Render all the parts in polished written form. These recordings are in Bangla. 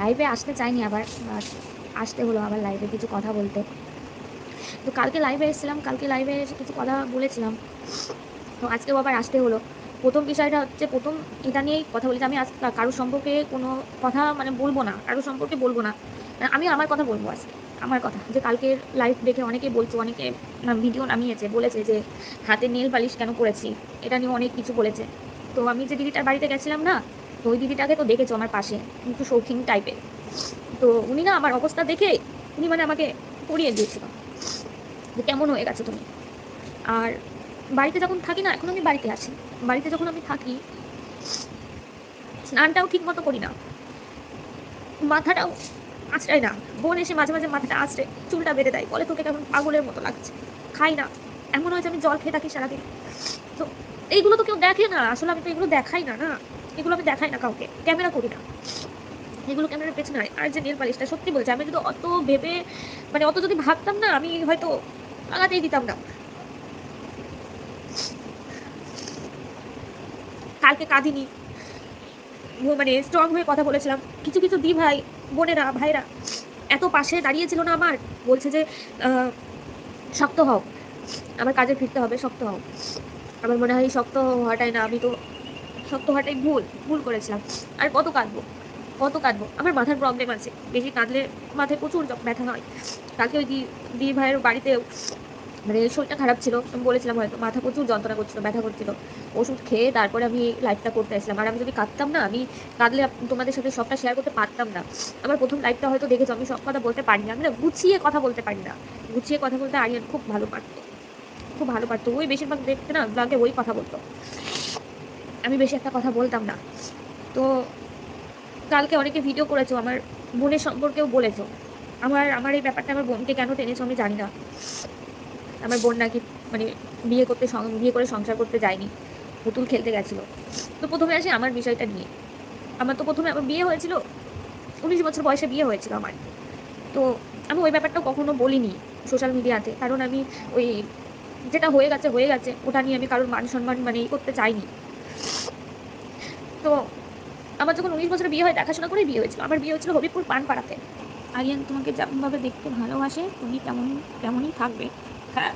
লাইভে আসতে চাইনি আবার, বাট আসতে হলো আবার লাইভে কিছু কথা বলতে। তো কালকে লাইভে এসেছিলাম, কালকে লাইভে এসে কিছু কথা বলেছিলাম, তো আজকেও আবার আসতে হলো। প্রথম বিষয়টা হচ্ছে, প্রথম এটা নিয়েই কথা বলেছি। আমি আজ কারোর সম্পর্কে কোনো কথা মানে বলবো না, কারোর সম্পর্কে বলবো না। আমি আমার কথা বলবো আজকে, আমার কথা। যে কালকের লাইভ দেখে অনেকে বলছে, অনেকে ভিডিও নামিয়েছে, বলেছে যে হাতে নেল পালিশ কেন করেছি, এটা নিয়ে অনেক কিছু বলেছে। তো আমি যে দিদিটার বাড়িতে গেছিলাম না, তো ওই দিদিটাকে তো দেখেছো আমার পাশে, একটু শৌখিন টাইপের। তো উনি না আমার অবস্থা দেখে উনি মানে আমাকে পড়িয়ে দিয়েছিল যে কেমন হয়ে গেছো তুমি। আর বাড়িতে যখন থাকি না, এখন আমি বাড়িতে আছি, বাড়িতে যখন আমি থাকি স্নানটাও ঠিক মতো করি না, মাথাটাও আঁচড়াই না। বোন এসে মাঝে মাঝে মাথাটা আঁচড়ে চুলটা বেঁধে দেয়, বলে তোকে কেমন পাগলের মতো লাগছে। খাই না, এমন হয় যে আমি জল খেয়ে থাকি সারাদিন। তো এইগুলো তো কেউ দেখে না, আসলে আমি তো এগুলো দেখাই না, না এগুলো আমি দেখাই না কাউকে, ক্যামেরা করি না, এগুলো ক্যামেরার পেছনে হয়। আর যে নেল পালিশটা, সত্যি বলছি, আমি যদি অত ভেবে মানে অত যদি ভাবতাম না, আমি হয়তো লাগাতেই দিতাম না। কালকে কাঁদিনি, মানে স্ট্রং হয়ে কথা বলেছিলাম। কিছু কিছু দি ভাই, বোনেরা, ভাইরা এত পাশে দাঁড়িয়েছিল না আমার, বলছে যে শক্ত হও, আমার কাজে ফিরতে হবে, শক্ত হও। আমার মনে হয় শক্ত হওয়াটাই না, আমি তো শক্ত হওয়াটাই ভুল ভুল করেছিলাম। আর কত কাঁদবো, কত কাঁদবো, আমার মাথার প্রবলেম আছে, বেশি কাঁদলে মাথায় প্রচুর ব্যথা হয়। কালকে ওই দি ভাইয়ের বাড়িতেও মানে শরীরটা খারাপ ছিল, আমি বলেছিলাম হয়তো, মাথা প্রচুর যন্ত্রণা করছিল, ব্যথা করছিল, ওষুধ খেয়ে তারপরে আমি লাইভটা করতে আসলাম। আর আমি যদি কাঁদতাম না, আমি কাঁদলে তোমাদের সাথে সবটা শেয়ার করতে পারতাম না। আমার প্রথম লাইভটা হয়তো দেখেছো, আমি সব কথা বলতে পারি না, আমি না গুছিয়ে কথা বলতে পারি না। গুছিয়ে কথা বলতে আরিয়ান খুব ভালো পারতো, খুব ভালো পারতো। ওই বেশিরভাগ দেখতে না ব্লগে ওই কথা বলতো, আমি বেশি একটা কথা বলতাম না। তো কালকে অনেকে ভিডিও করেছো, আমার বোনের সম্পর্কেও বলেছো। আমার এই ব্যাপারটা, আমার বোনকে কেন টেনেছো আমি জানি না। আমার বোন নাকি মানে বিয়ে করে সংসার করতে যায়নি, পুতুল খেলতে গেছিল। তো প্রথমে আসি আমার বিষয়টা নিয়ে। আমার তো প্রথমে আমার বিয়ে হয়েছিল, 19 বছর বয়সে বিয়ে হয়েছিল আমার। তো আমি ওই ব্যাপারটা কখনো বলিনি সোশ্যাল মিডিয়াতে, কারণ আমি ওই যেটা হয়ে গেছে হয়ে গেছে, ওটা নিয়ে আমি কারোর মান সম্মান মানে করতে চাইনি। তো আমার যখন 19 বছরে বিয়ে হয়, দেখাশোনা করেই বিয়ে হয়েছিল। আমার বিয়ে হয়েছিল হবিপুর পানপাড়াতে। আরিয়ান তোমাকে যেমনভাবে দেখতে ভালোবাসে, তুমি তেমনই থাকবে। হ্যাঁ,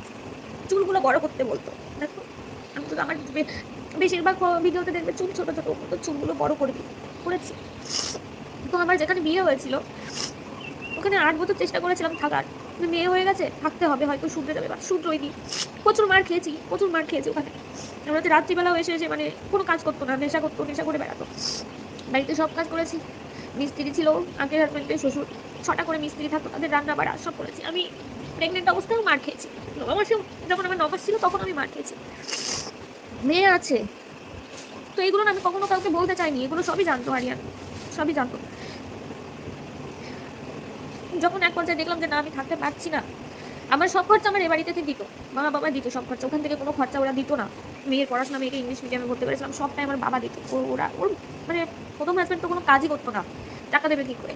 চুলগুলো বড় করতে বলতো। দেখো, আমি তো আমার বেশিরভাগ ভিডিওতে দেখবে চুল ছোট ছোট, তো চুলগুলো বড় করবি, করেছি। তো আমার যেখানে বিয়ে হয়েছিল, ওখানে 8 বছর চেষ্টা করেছিলাম থাকার, মেয়ে হয়ে গেছে, থাকতে হবে, হয়তো শুধরে যাবে, বা শুধরোইনি। প্রচুর মার খেয়েছি, প্রচুর মার খেয়েছি ওখানে। আমরা তো রাত্রিবেলাও এসে এসে মানে কোনো কাজ করতো না, নেশা করতো, নেশা করে বেড়াতো। বাড়িতে সব কাজ করেছি, মিস্ত্রি ছিল আগের হাজব্যান্ডের শ্বশুর, 6টা করে মিস্ত্রি থাকতো, তাদের রান্না বাড়া সব করেছি। আমি প্রেগনেন্ট অবস্থায় মার খেয়েছি, 9 মাসে, যখন আমার 9 মাস ছিল তখন আমি মার খেয়েছি। মেয়ে আছে, তো এইগুলো না আমি কখনো কাউকে বলতে চাইনি, এগুলো সবই জানতো আরিয়ান, সবই জানতো। যখন এক পর্যায়ে দেখলাম যে না, আমি থাকতে পারছি না, আমার সব খরচা আমার এই বাড়ি থেকে দিত, মা বাবা দিত সব খরচা, ওখান থেকে কোনো খরচা ওরা দিত না। মেয়ের পড়াশোনা, মেয়েকে ইংলিশ মিডিয়ামে ভর্তি করেছিলাম, সবটাই আমার বাবা দিত। ওর মানে প্রথম হাজব্যান্ড তো কোনো কাজই করতো না, টাকা দেবে কি করে,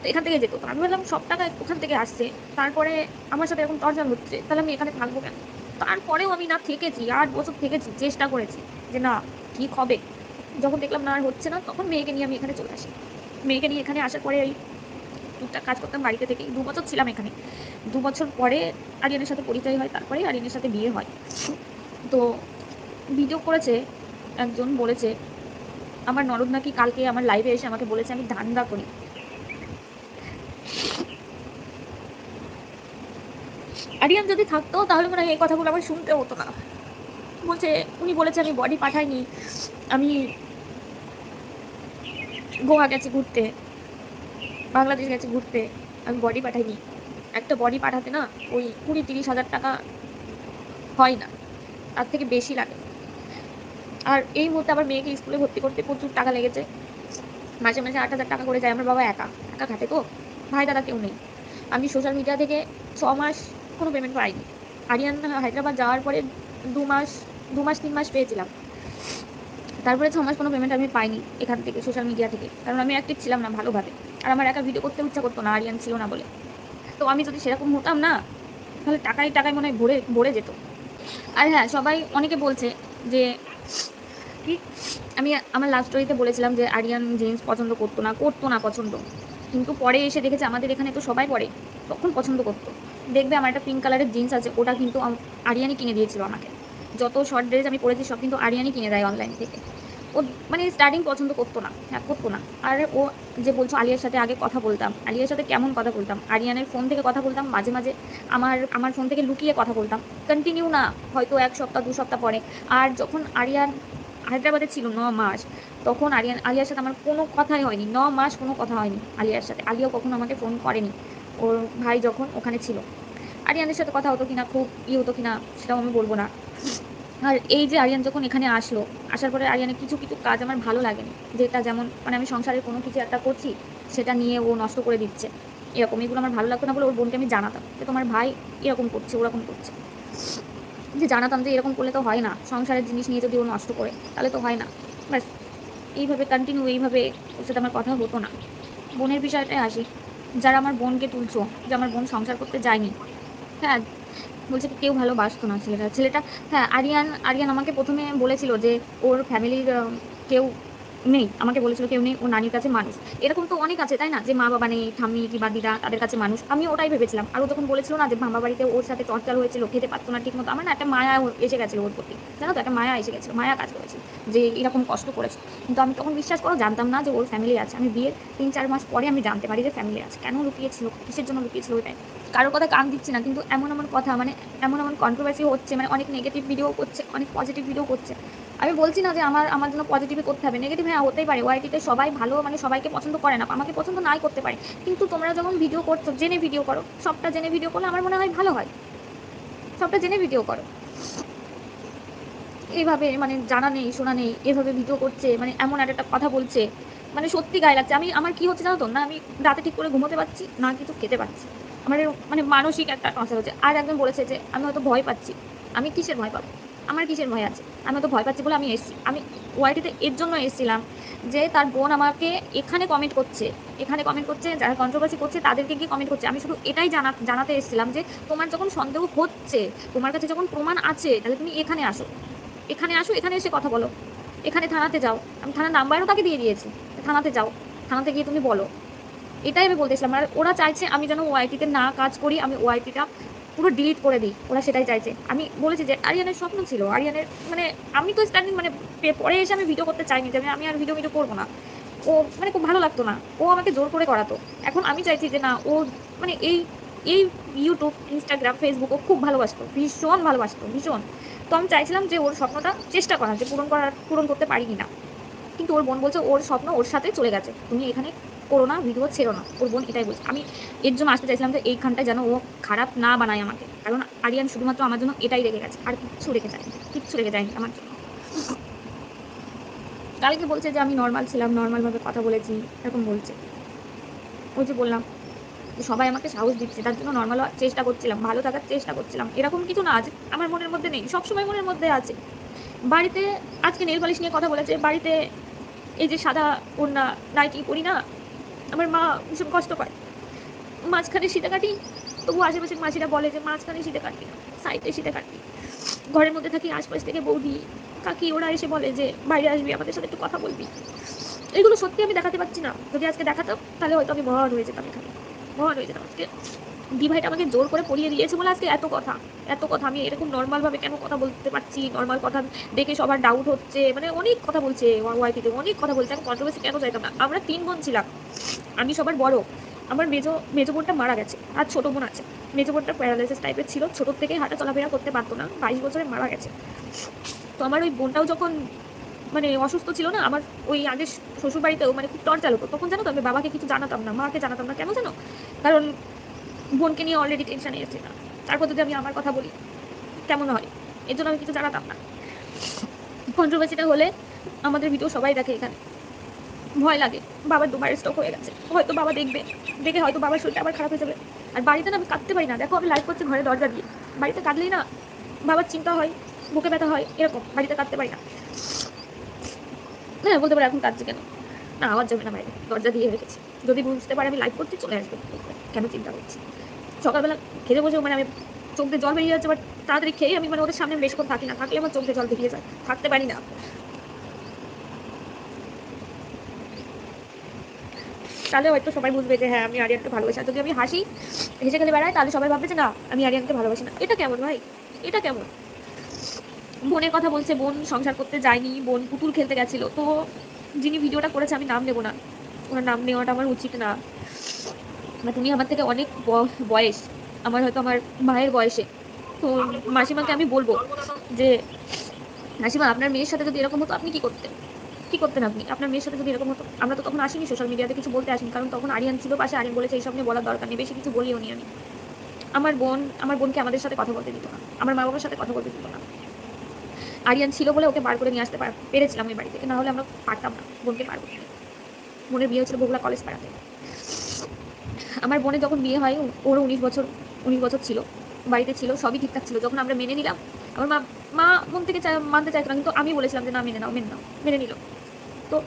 তো এখান থেকে যেত। তো আমি বললাম সব টাকা ওখান থেকে আসছে, তারপরে আমার সাথে এরকম টর্চার হচ্ছে, তাহলে আমি এখানে থাকবো কেন। তারপরেও আমি না থেকেছি, 8 বছর থেকেছি, চেষ্টা করেছি যে না ঠিক হবে। যখন দেখলাম না আর হচ্ছে না, তখন মেয়েকে নিয়ে আমি এখানে চলে আসি। মেয়েকে নিয়ে এখানে আসার পরে এই টুকটাক কাজ করতাম বাড়িতে থেকে, 2 বছর ছিলাম এখানে। 2 বছর পরে আরিয়ানের সাথে পরিচয় হয়, তারপরে আরিয়ানের সাথে বিয়ে হয়। তো ভিডিও করেছে একজন, বলেছে আমার ননদ নাকি কালকে আমার লাইভে এসে আমাকে বলেছে আমি ধান্দা করি। আরিয়ান যদি থাকতো তাহলে মনে হয় এই কথাগুলো আমার শুনতে হতো না। বলছে, উনি বলেছে আমি বডি পাঠাইনি, আমি গোয়া গেছি ঘুরতে, বাংলাদেশ গেছি ঘুরতে, আমি বডি পাঠাইনি। একটা বডি পাঠাতে না ওই 20-30 হাজার টাকা হয় না, তার থেকে বেশি লাগে। আর এই মুহূর্তে আমার মেয়েকে স্কুলে ভর্তি করতে প্রচুর টাকা লেগেছে, মাসে মাসে 8,000 টাকা করে যায়। আমার বাবা একা একা খাটে, তো ভাই দাদা কেউ নেই। আমি সোশ্যাল মিডিয়া থেকে 6 মাস কোনো পেমেন্ট পাইনি। আরিয়ান হায়দ্রাবাদ যাওয়ার পরে 2 মাস, 2 মাস 3 মাস পেয়েছিলাম, তারপরে 6 মাস কোনো পেমেন্ট আমি পাইনি এখান থেকে, সোশ্যাল মিডিয়া থেকে, কারণ আমি অ্যাক্টিভ ছিলাম না ভালোভাবে। আর আমার একা ভিডিও করতে ইচ্ছা করতো না, আরিয়ান ছিল না বলে। তো আমি যদি সেরকম হতাম না, তাহলে টাকায় টাকায় মনে হয় ভরে ভরে যেত। আর হ্যাঁ, সবাই অনেকে বলছে যে কি আমি আমার লাভ স্টোরিতে বলেছিলাম যে আরিয়ান জিন্স পছন্দ করতো না পছন্দ, কিন্তু পরে এসে দেখেছে আমাদের এখানে তো সবাই পরে, তখন পছন্দ করতো। দেখবে আমার একটা পিঙ্ক কালারের জিন্স আছে, ওটা কিন্তু আরিয়ানই কিনে দিয়েছিল আমাকে। যত শর্ট ড্রেস আমি পরেছি সব কিন্তু আরিয়ানই কিনে দেয় অনলাইন থেকে। ও মানে স্টার্টিং পছন্দ করতো না, হ্যাঁ করতো না। আর ও যে বলছো আলিয়ার সাথে আগে কথা বলতাম, আলিয়ার সাথে কেমন কথা বলতাম, আরিয়ানের ফোন থেকে কথা বলতাম, মাঝে মাঝে আমার ফোন থেকে লুকিয়ে কথা বলতাম, কন্টিনিউ না, হয়তো 1 সপ্তাহ 2 সপ্তাহ পরে। আর যখন আরিয়ান হায়দ্রাবাদে ছিল 9 মাস, তখন আলিয়ার সাথে আমার কোনো কথাই হয়নি, 9 মাস কোনো কথা হয়নি আলিয়ার সাথে। আলিয়াও কখনো আমাকে ফোন করেনি, ওর ভাই যখন ওখানে ছিল। আরিয়ানের সাথে কথা হতো কিনা, খুব হতো কিনা সেটাও আমি বলবো না। আর এই যে আরিয়ান যখন এখানে আসার পরে আরিয়ানের কিছু কিছু কাজ আমার ভালো লাগেনি, যেটা যেমন মানে আমি সংসারের কোনো কিছু একটা করছি সেটা নিয়ে ও নষ্ট করে দিচ্ছে, এরকম এগুলো আমার ভালো লাগতো না বলে ওর বোনকে আমি জানাতাম যে তোমার ভাই এরকম করছে ওরকম করছে, যে জানাতাম যে এরকম করলে তো হয় না, সংসারের জিনিস নিয়ে যদি ও নষ্ট করে তাহলে তো হয় না। ব্যাস এইভাবে কন্টিনিউ এইভাবে ওর সাথে আমার কথা হতো না। বোনের বিষয়টায় আসি, যারা আমার বোনকে তুলছো, যে আমার বোন সংসার করতে যায়নি, হ্যাঁ বলছে কি কেউ ভালোবাসতো না ছেলেটা। হ্যাঁ আরিয়ান আমাকে প্রথমে বলেছিল যে ওর ফ্যামিলির কেউ নেই, আমাকে বলেছিল কেউ নেই, ও নানির কাছে মানুষ। এরকম তো অনেক আছে তাই না, যে মা বাবা নেই, ঠাম্মি কি বা দিদা তাদের কাছে মানুষ, আমি ওটাই ভেবেছিলাম। আর ও যখন বলেছিল না যে মামা বাড়িতে ওর সাথে টর্চার হয়েছিল, খেতে পারতো না ঠিক মতো, আমার না একটা মায়া এসে গেছিলো ওর প্রতি, জানো তো একটা মায়া এসে গেছিলো, মায়া কাজ করেছে যে এরকম কষ্ট করেছে। কিন্তু আমি তখন বিশ্বাস করো জানতাম না যে ওর ফ্যামিলি আছে। আমি বিয়ের 3-4 মাস পরে আমি জানতে পারি যে ফ্যামিলি আছে। কেন লুকিয়েছিল, কিসের জন্য লুকিয়েছিল ওইটাই, কারোর কথা কান দিচ্ছি না, কিন্তু এমন কথা মানে এমন কন্ট্রোভার্সি হচ্ছে, মানে অনেক নেগেটিভ ভিডিও করছে, অনেক পজিটিভ ভিডিও করছে। আমি বলছি না যে আমার জন্য পজিটিভই করতে হবে, নেগেটিভ হ্যাঁ হতেই পারে, ওয়াইটিতে সবাই ভালো মানে সবাইকে পছন্দ করে না, আমাকে পছন্দ নাই করতে পারে, কিন্তু তোমরা যখন ভিডিও করছো জেনে ভিডিও করো, সবটা জেনে ভিডিও করলে আমার মনে হয় ভালো হয়, সবটা জেনে ভিডিও করো। এইভাবে মানে জানা নেই শোনা নেই এভাবে ভিডিও করছে, মানে এমন একটা কথা বলছে, মানে সত্যি গায়ে লাগছে। আমার কি হচ্ছে জানো তো, না আমি রাতে ঠিক করে ঘুমোতে পারছি না, কিছু খেতে পারছি, আমার মানে মানসিক একটা টর্চার হচ্ছে। আর একজন বলেছে যে আমি হয়তো ভয় পাচ্ছি, আমি কিসের ভয় পাবো, আমার কিসের ভয় আছে, আমি হয়তো ভয় পাচ্ছি বলে আমি এসেছি। আমি ওয়াইটিতে এর জন্য এসেছিলাম যে তার বোন আমাকে এখানে কমেন্ট করছে, যারা কন্ট্রোভার্সি করছে তাদেরকে গিয়ে কমেন্ট করছে। আমি শুধু এটাই জানাতে এসেছিলাম যে তোমার যখন সন্দেহ হচ্ছে, তোমার কাছে যখন প্রমাণ আছে, তাহলে তুমি এখানে আসো, এখানে এসে কথা বলো, এখানে থানাতে যাও, আমি থানার নাম্বারও তাকে দিয়ে দিয়েছি, থানাতে যাও, থানাতে গিয়ে তুমি বলো। এটাই আমি বলতেছিলাম। আর ওরা চাইছে আমি যেন ওআইটিতে না কাজ করি, আমি ওআইটিটা পুরো ডিলিট করে দিই, ওরা সেটাই চাইছে। আমি বলেছি যে আরিয়ানের স্বপ্ন ছিল, আরিয়ানের মানে আমি তো স্টার্টিং মানে পরে এসে আমি ভিডিও করতে চাইনি, যে আমি আর ভিডিও করবো না, ও মানে খুব ভালো লাগতো না, ও আমাকে জোর করে করাতো। এখন আমি চাইছি যে না, ও মানে এই এই ইউটিউব ইনস্টাগ্রাম ফেসবুক ও খুব ভালোবাসতো, ভীষণ ভালোবাসতো ভীষণ। তো আমি চাইছিলাম যে ওর স্বপ্নটা চেষ্টা করার, যে পূরণ করতে পারি কিনা। কিন্তু ওর বোন বলছে ওর স্বপ্ন ওর সাথে চলে গেছে, তুমি এখানে করো না, ভিডিও ছেড়ো না, ওর বোন এটাই বলছে। আমি এর জন্য আসতে চাইছিলাম যে এইখানটায় যেন ও খারাপ না বানায় আমাকে, কারণ আরিয়ান শুধুমাত্র আমার জন্য এটাই রেখে গেছে, আর কিচ্ছু রেখে যায়নি আমার জন্য। কালকে বলছে যে আমি নর্মাল ছিলাম, নর্মালভাবে কথা বলেছি, এরকম বলছে। ওই যে বললাম সবাই আমাকে সাহস দিচ্ছে, তার জন্য নর্মাল চেষ্টা করছিলাম, ভালো থাকার চেষ্টা করছিলাম। এরকম কিছু না আছে আমার মনের মধ্যে নেই, সবসময় মনের মধ্যে আছে। বাড়িতে আজকে নেল পলিশ নিয়ে কথা বলেছে, বাড়িতে এই যে সাদা ওড়না নাইটি পরি না, আমার মা ভীষণ কষ্ট পায়, মাঝখানে শীতে কাটি, তবু আশেপাশের মাসিরা বলে যে মাঝখানে শীতে কাটবি না, সাইডে শীতে কাটবি। ঘরের মধ্যে থাকি, আশপাশ থেকে বৌদি কাকি ওরা এসে বলে যে বাইরে আসবি, আমাদের সাথে একটু কথা বলবি। এগুলো সত্যি আমি দেখাতে পারছি না, যদি আজকে দেখাতাম তাহলে হয়তো আমি ভর হয়ে যেতাম, এখানে ভর হয়ে যেতাম। আজকে দিভাইটা আমাকে জোর করে পড়িয়ে দিয়েছে বলে আজকে এত কথা আমি এরকম নর্মালভাবে কেন কথা বলতে পারছি, নর্মাল কথা দেখে সবার ডাউট হচ্ছে, মানে অনেক কথা বলছে ওয়াইটিতে, অনেক কথা বলছে। আমি কন্ট্রোভার্সি কেন চাইতাম না, আমরা 3 বোন ছিলাম, আমি সবার বড়, আমার মেজো বোনটা মারা গেছে, আর ছোটো বোন আছে। মেজো বোনটা প্যারালাইসিস টাইপের ছিল, ছোটোর থেকেই হাঁটা চলাফেরা করতে পারতো না, 22 বছরে মারা গেছে। তো আমার ওই বোনটাও যখন মানে অসুস্থ ছিল না, আমার ওই আগে শ্বশুর বাড়িতেও মানে খুব টর্চার হতো, তখন জানো তো আমি বাবাকে কিছু জানাতাম না, মাকে জানাতাম না, কেন জানো, কারণ বোনকে নিয়ে অলরেডি টেনশানে এসেছে না, তারপর যদি আমি আমার কথা বলি কেমন হয়, এর জন্য আমি কিছু জানাতাম না। কন্ট্রোভার্সিটা হলে আমাদের ভিডিও সবাই দেখে, এখানে ভয় লাগে। বাবার 2বার স্ট্রোক হয়ে গেছে, হয়তো বাবা দেখে হয়তো বাবার শরীরটা আবার খারাপ হয়ে যাবে। আর বাড়িতে না আমি কাঁদতে পারি না, দেখো আমি লাইভ করছি ঘরে দরজা দিয়ে, বাড়িতে কাঁদলেই না বাবার চিন্তা হয়, বুকে ব্যথা হয়, এরকম বাড়িতে কাঁদতে পারি না। হ্যাঁ বলতে পারে এখন কাঁদছে কেন, না আওয়াজ যাবে না, বাইরে দরজা দিয়ে রেখেছি, যদি বুঝতে পারে আমি লাইভ করছি চলে আসবে, কেন চিন্তা করছি। সকালবেলা খেতে বসেও মানে আমি চোখ দিয়ে জল বেরিয়ে যাচ্ছে, বাট তাড়াতাড়ি খেয়ে আমি মানে ওদের সামনে বেশিক্ষণ থাকি না, থাকলে আমার চোখ দিয়ে জল বেরিয়ে যায়, থাকতে পারি না। তাহলে হয়তো সবাই বুঝবে যে হ্যাঁ আমি আরিয়ানকে ভালোবাসি। আর যদি আমি হাসি হেসে খেলে বেড়াই তাহলে সবাই ভাববে যে না আমি আরিয়ানকে ভালোবাসি না। এটা কেমন ভাই, এটা কেমন? বোনের কথা বলছে, বোন সংসার করতে যায়নি, বোন পুতুল খেলতে গেছিল। তো যিনি ভিডিওটা করেছে আমি নাম নেবো না, ওনার নাম নেওয়াটা আমার উচিত না। তুমি আমার থেকে অনেক বয়স, আমার হয়তো আমার মায়ের বয়সে। তো মাসিমাকে আমি বলবো যে মাসিমা আপনার মেয়ের সাথে যদি এরকম হতো আপনি কি করতেন, কি করতেন আপনি? আপনার মেয়ের সাথে যদি এরকম হতো, আমরা তো তখন আসিনি সোশ্যাল মিডিয়াতে কিছু বলতে আসিনি, কারণ তখন আরিয়ান ছিল পাশে। আরিয়ান বলেছে এইসব নিয়ে বলার দরকার নেই, বেশি কিছু বলিও নি আমি। আমার বোনকে আমাদের সাথে কথা বলতে দিত না, আমার মা বাবার সাথে কথা বলতে দিত না। আরিয়ান ছিল বলে ওকে বার করে নিয়ে আসতে পেরেছিলাম এই বাড়ি থেকে, না হলে আমরা পারতাম না বোনকে পার করতে। বোনের বিয়ে হয়েছিল বগুড়া কলেজ পাড়াতে। আমার বোনের যখন বিয়ে হয় ওরও 19 বছর ছিল, বাড়িতে ছিল, সবই ঠিকঠাক ছিল। যখন আমরা মেনে নিলাম, আমার মা মন থেকে মানতে চাইতো না, কিন্তু আমি বলেছিলাম যে না মেনে নাও, মেনে নিল। তো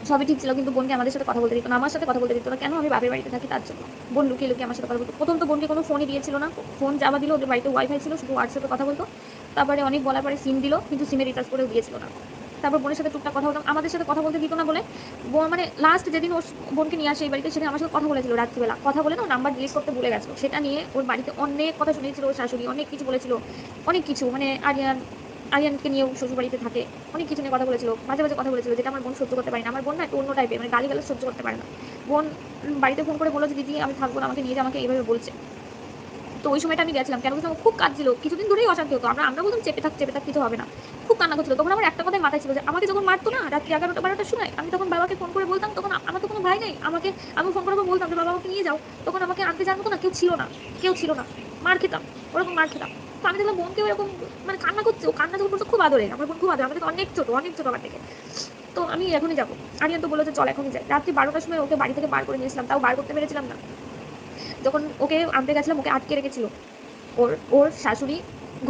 সবই ঠিক ছিল, কিন্তু বোনকে আমাদের সাথে কথা বলতে দিত না, আমার সাথে কথা বলতে দিত না। কেন? আমি বাপের বাড়িতে থাকি তার জন্য। বোন লুকিয়ে লুকিয়ে আমার সাথে কথা বলতো। প্রথম তো বোনকে কোনো ফোনই দিয়েছিল না, ফোন যাওয়া দিল, ওদের বাড়িতে ওয়াইফাই ছিল, শুধু হোয়াটসঅ্যাপে কথা বলতো। তারপরে অনেক বলার পরে সিম দিল, কিন্তু সিমে রিচার্জ করেও দিয়েছিল না। তারপর বোনের সাথে টুকটাক কথা বলতাম, আমাদের সাথে কথা বলতে দিত না বলে মানে লাস্ট যেদিন ওর বোনকে নিয়ে আসে এই বাড়িতে, সেদিন আমার সাথে কথা বলেছিল রাত্রিবেলা। কথা বলে না নাম্বার ডিলিট করতে ভুলে গেছিল, সেটা নিয়ে ওর বাড়িতে অনেক কথা শুনিয়েছিল ওর শাশুড়ি, অনেক কিছু বলেছিল, অনেক কিছু। মানে আরিয়ানকে নিয়েও শ্বশুরবাড়িতে থাকে, অনেক কিছু নিয়ে কথা বলেছিল, মাঝে মাঝে কথা বলেছিল, যেটা আমার বোন সহ্য করতে পারে না। আমার বোন না একটু অন্য টাইপের, মানে গালিগালাজ সহ্য করতে পারে না। বোন বাড়িতে ফোন করে বললো যে দিদি আমি থাকবো না, আমাকে নিয়ে যা, আমাকে এইভাবে বলছে। তো ওই সময়টা আমি গেছিলাম, কেন গেছিলাম, খুব কাঁদছিল, কিছুদিন ধরেই অশান্তি হতো। আমরা বলতাম চেপে থাক কিছু হবে না, খুব কান্না করছিল। তখন আমার একটা কথাই মাথায় ছিল যে আমাকে যখন মারতো না রাত্রি 11টা-12টার সময়, আমি তখন বাবাকে ফোন করে বলতাম, তখন আমার তো কোনো ভাই নেই, আমি ফোন করে বলতাম যে বাবা আমাকে নিয়ে যাও, তখন আমাকে আনতে যাওয়ার মতো না কেউ ছিল না, মার খেতাম, ওরকম মার খেতাম। তো আমি দেখলাম বোনকেও এরকম মানে কান্না করছে, ও কান্না যখন করছে খুব আদরে, আমার বোন খুব আদরে, আমাদের অনেক ছোট আমার থেকে। তো আমি এখনই যাবো, আরিয়ান তো বললো যে চল এখনই যাই। রাত্রি 12টার সময় ওকে বাড়ি থেকে বার করে নিয়েছিলাম, তাও বার করতে পেরেছিলাম না। যখন ওকে আনতে গেছিলাম ওকে আটকে রেখেছিল ওর শাশুড়ি,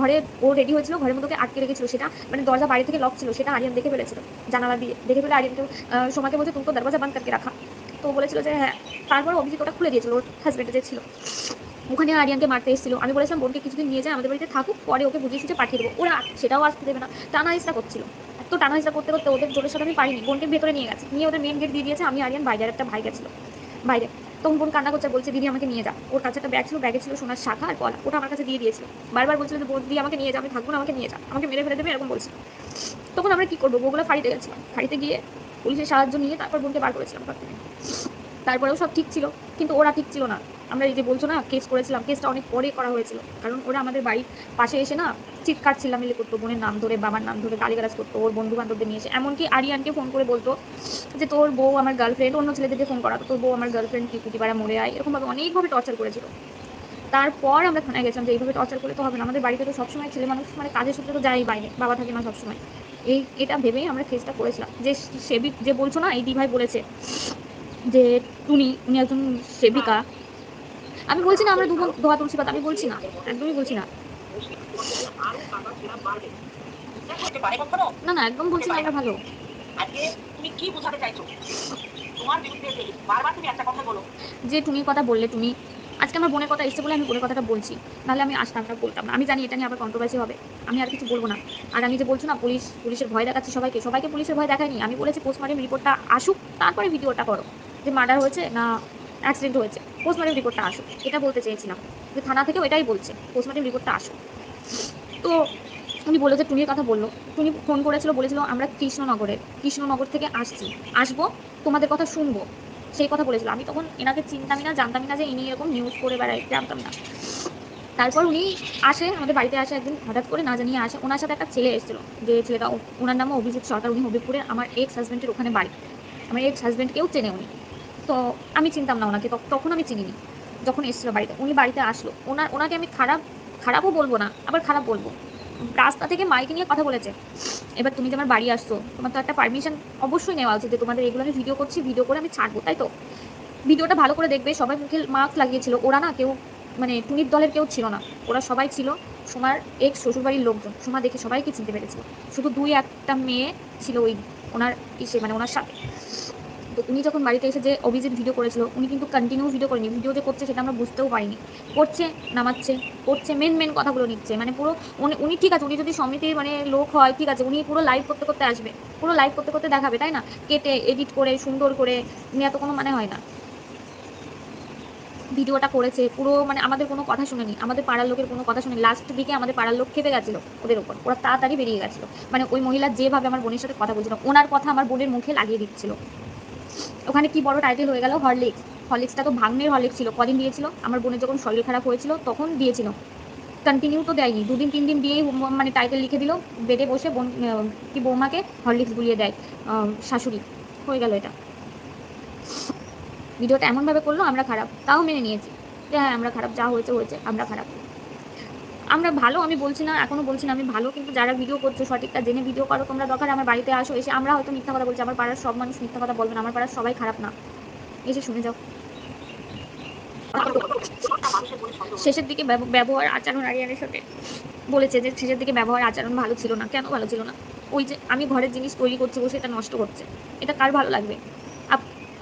ঘরে ও রেডি হয়েছিল, ঘরের মধ্যে আটকে রেখেছিল। সেটা মানে দরজা বাইরে থেকে লক ছিল, সেটা আরিয়ান দেখে ফেলেছিল, জানালা দিয়ে দেখে ফেলে আরিয়ানকে সোমাকে বলছে তুমি তো দরজা বন্ধ করকে রাখা। তো বলেছিল যে হ্যাঁ। তারপর অভিজিৎ ওটা খুলে দিয়েছিল, ওর হাজবেন্ড যে ছিল ওখানে আরিয়ানকে মারতে এসেছিল। আমি বলেছিলাম বোনকে কিছুদিন নিয়ে যায়, আমাদের বাড়িতে থাকুক, পরে ওকে বুঝিয়ে সুঝে পাঠিয়ে দেবো। ওরা সেটাও আসতে দেবে না, টানা হিসা করছিল। এত টানা হিসা করতে করতে ওদের জোরের সাথে আমি পারিনি, বোনকে ভেতরে নিয়ে গেছে, নিয়ে ওদের মেন গেট দিয়ে দিয়েছে। আমি আরিয়ান বাইরে, একটা ভাই গেছিল বাইরে। তখন বোন কান্না করছে, বলছে দিদি আমাকে নিয়ে যা। ওর কাছে একটা ব্যাগ ছিল, ব্যাগে ছিল সোনার শাখা আর গলা, ওটা আমার কাছে দিয়ে দিয়েছিল। বারবার বলছিল যে বোন দিয়ে আমাকে নিয়ে যা, আমি থাকবো না, আমাকে নিয়ে যা, আমাকে মেরে ফেলে দেবে, এরকম বলছিল। তখন আমরা কি করবো, বউগুলো ফাঁড়িতে গেছিলাম, ফাঁড়িতে গিয়ে পুলিশের সাহায্য নিয়ে তারপর বোনকে বার করেছিলাম ঘর থেকে। তারপরেও সব ঠিক ছিল, কিন্তু ওরা ঠিক ছিল না। আমরা এই যে বলছো না কেস করেছিলাম, কেসটা অনেক পরে করা হয়েছিল, কারণ ওরা আমাদের বাড়ির পাশে এসে না চিৎকার চিল্লামিল্লি করতো, বোনের নাম ধরে, বাবার নাম ধরে গালিগালাজ করতো, ওর বন্ধু বান্ধবদের নিয়ে এসে। এমনকি আরিয়ানকে ফোন করে বলতো যে তোর বউ আমার গার্লফ্রেন্ড, অন্য ছেলেদেরকে ফোন করাতো, তোর বউ আমার গার্লফ্রেন্ড, কি কুটিপাড়া মরে আয়, এরকমভাবে অনেকভাবে টর্চার করেছিল। তারপর আমরা থানায় গেছিলাম যে এইভাবে টর্চার করলে তো হবে না, আমাদের বাড়িতে তো সবসময় ছেলে মানুষ মানে কাজের সূত্রে তো যাই বাইরে, বাবা থাকে না সবসময়। এটা ভেবেই আমরা কেসটা করেছিলাম। যে সেবিক যে বলছো না, এই দিভাই বলেছে যে উনি একজন সেবিকা। আমি বলছি না আমরা দুজন ধোয়া তুলসী পাতা, আমি বলছি না, একদমই বলছি না, না না একদম বলছি না আমরা ভালো। তুমি কি বোঝাতে চাইছো? তোমার বিরুদ্ধে বারবার তুমি একটা কথা বলো যে টুনির কথা বললে, তুমি আজকে আমার বোনের কথা এসেছে বলে আমি বোনের কথাটা বলছি, নাহলে আমি আসতাম না, বলতাম না। আমি জানি এটা নিয়ে আবার কন্ট্রোভার্সি হবে, আমি আর কিছু বলবো না। আর আমি যে বলছো না পুলিশের ভয় দেখাচ্ছি সবাইকে পুলিশের ভয় দেখায়নি। আমি বলেছি পোস্টমর্টম রিপোর্টটা আসুক, তারপরে ভিডিওটা করো, যে মার্ডার হয়েছে না অ্যাক্সিডেন্ট হয়েছে, পোস্টমর্টম রিপোর্টটা আসুক, এটা বলতে চেয়েছিলাম। যে থানা থেকেও এটাই বলছে পোস্টমর্টম রিপোর্টটা আসুক। তো উনি বললো যে টুনির কথা বললো, টুনি ফোন করেছিল, বলেছিল আমরা কৃষ্ণনগর থেকে আসবো, তোমাদের কথা শুনবো, সেই কথা বলেছিল। আমি তখন এনাকে চিনতামই না, জানতামই না যে ইনি এরকম নিউজ করে বেড়ায়, জানতাম না। তারপর উনি আসে, আমাদের বাড়িতে আসে একদিন, হঠাৎ করে না জানিয়ে আসে। ওনার সাথে একটা ছেলে এসেছিলো, যে ছেলেটা ওনার নামও অভিজিৎ সরকার, উনি হবিপুরে, আমার এক্স হাজব্যান্ডের ওখানে বাড়ি, আমার এক্স হাজব্যান্ডকেও চেনে উনি। তো আমি চিনতাম না ওনাকে, তখন আমি চিনিনি। যখন এসেছিলো বাড়িতে, উনি বাড়িতে আসলো, ওনাকে আমি খারাপও বলবো না, আবার খারাপ বলবো। রাস্তা থেকে মাইকে নিয়ে কথা বলেছে। এবার তুমি যে আমার বাড়ি আসছো, তোমার তো একটা পারমিশন অবশ্যই নেওয়া উচিত, যে তোমাদের এগুলো আমি ভিডিও করছি, ভিডিও করে আমি ছাড়বো, তাই তো? ভিডিওটা ভালো করে দেখবে, সবাই মুখে মাস্ক লাগিয়েছিল, ওরা না কেউ মানে টুনির দলের কেউ ছিল না, ওরা সবাই ছিল সোমার এক্স শ্বশুরবাড়ির লোকজন। সোমা দেখে সবাইকে চিনতে পেরেছিল, শুধু 2-1টা মেয়ে ছিল ওই ওনার মানে ওনার সাথে। তো উনি যখন বাড়িতে এসে যে অভিজিৎ ভিডিও করেছিল, উনি কিন্তু কন্টিনিউ ভিডিও করেনি, ভিডিও যে করছে সেটা আমরা বুঝতেও পারিনি। করছে, নামাচ্ছে, করছে, মেন কথাগুলো নিচ্ছে, মানে পুরো উনি ঠিক আছে, উনি যদি সমিতির মানে লোক হয় ঠিক আছে, উনি পুরো লাইভ করতে করতে আসবে, পুরো লাইভ করতে করতে দেখাবে, তাই না? কেটে এডিট করে সুন্দর করে, এত কোনো মানে হয় না। ভিডিওটা করেছে পুরো, মানে আমাদের কোনো কথা শুনেনি, আমাদের পাড়ার লোকের কোনো কথা শুনেনি। লাস্ট দিকে আমাদের পাড়ার লোক খেপে গেছিলো ওদের ওপর, ওরা তাড়াতাড়ি বেরিয়ে গেছিলো। মানে ওই মহিলা যেভাবে আমার বোনের সাথে কথা বলছিল, ওনার কথা আমার বোনের মুখে লাগিয়ে দিচ্ছিল। ওখানে কি বড় টাইটেল হয়ে গেল, হরলিক্স। হরলিক্সটা তো ভাগ্নের হরলিক্স ছিল, কদিন দিয়েছিল? আমার বোনের যখন শরীর খারাপ হয়েছিল তখন দিয়েছিল, কন্টিনিউ তো দেয়নি, 2 দিন 3 দিন দিয়েই মানে টাইটেল লিখে দিল, বেডে বসে বোন কি বৌমাকে হরলিক্স গুলিয়ে দেয় শাশুড়ি, হয়ে গেল এটা। ভিডিওটা এমনভাবে করলো আমরা খারাপ, তাও মেনে নিয়েছি যে হ্যাঁ আমরা খারাপ, যা হয়েছে হয়েছে, আমরা খারাপ, আমরা ভালো। আমি বলছি না, এখনো বলছি না আমি ভালো, কিন্তু যারা ভিডিও করছো সঠিকটা জেনে ভিডিও করো। তোমরা দরকার আমার বাড়িতে আসো, এসে আমরা হয়তো মিথ্যা কথা বলছি, আমার পাড়ার সব মানুষ মিথ্যা কথা বলবে না, আমার পাড়ার সবাই খারাপ না, এসে শুনে যাও। শেষের দিকে ব্যবহার আচরণ আরিয়ানের সাথে বলেছে যে শেষের দিকে ব্যবহার আচরণ ভালো ছিল না। কেন ভালো ছিল না? ওই যে আমি ঘরের জিনিস তৈরি করছি, বসে এটা নষ্ট করছে, এটা কার ভালো লাগবে?